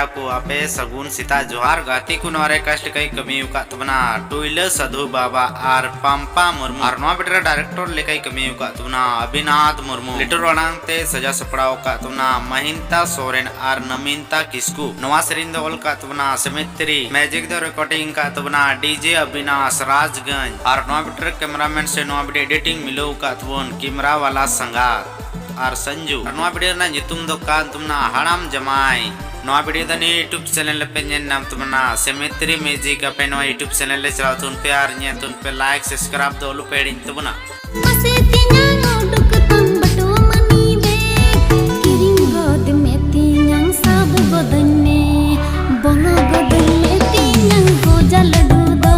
पेड़ा को आपे सगुन सीता जोहार गाती को नरे कष्ट कई कमी उका तबना टुइले साधु बाबा आर पंपा मुर्मू आर नवा बेटर डायरेक्टर लेकई कमी उका तबना अभिनाथ मुर्मू लिटर वाणांग ते सजा सपड़ाव का तबना महिंता सोरेन आर नमिनता किस्कू नवा सरिंद ओल का तबना समित्री मैजिक द रिकॉर्डिंग का तबना डीजे अविनाश राजगंज आर नवा बेटर कैमरामैन से नवा बेटे एडिटिंग मिलो का तबन कैमरा वाला संगात आर संजू नवा वीडियो ना नितुम दो कान तुमना हड़ाम जमाई नवा वीडियो दा यूट्यूब चैनल पे ने नाम तुमना सेमित्री म्यूजिक पे नवा यूट्यूब चैनल ले चलाओ तुन पे आर ने तुन पे लाइक सब्सक्राइब दो लो पेड़ी तुमना मसे तिना नोडुक तम बटो मनी वे किरिंग गोद में तिन्यां सब गोदने बोलो गोदने तिन्यां गोजा लड्डू दो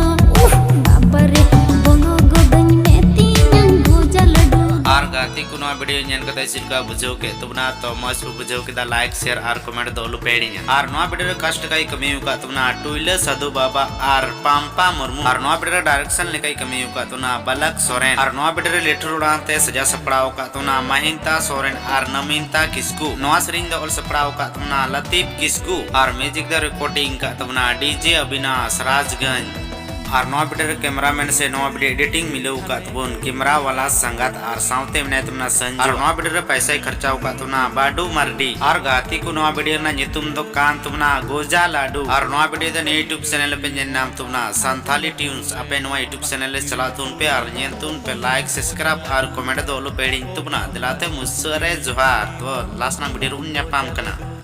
बाबरे बोलो गोदन में तिन्यां गोजा लड्डू आर गाती को नवा वीडियो ñen kata silka बुझो के तुमना तो मस बुझो के दा लाइक शेयर आर कमेंट दो लो पेड़ी आर नवा वीडियो कष्ट कई कमी का तुमना टुइले साधु बाबा आर पंपा मुर्मू आर नवा वीडियो डायरेक्शन लेकई कमी का तुमना बलक सोरेन आर नवा वीडियो लेटर उड़ानते सजा सपड़ाव का तुमना महिंता सोरेन आर नमिनता किस्कू नवा सरिंग द ओल सपड़ाव का तुमना लतीफ किस्कू आर म्यूजिक द रिकॉर्डिंग का तुमना डीजे अविनाश राजगंज आर नवा वीडियो कैमरामैन से नवा वीडियो एडिटिंग मिलो का तुमन कैमरा वाला संगत आर साउते में तुमना संजू आर नवा वीडियो पैसा खर्चा का तुमना बाडू मर्डी आर गाती को नवा वीडियो ना नितुम दो कान तुमना गोजा लाडू आर नवा वीडियो द यूट्यूब चैनल पे जे नाम तुमना संथाली ट्यून्स अपे नवा यूट्यूब चैनल चला तुन पे आर ñen तुन पे लाइक सब्सक्राइब आर कमेंट दो लो पेड़ी तुमना दिलाते मुसरे जोहार तो लास्ट ना वीडियो उन ᱧᱟᱯᱟᱢ ᱠᱟᱱᱟ।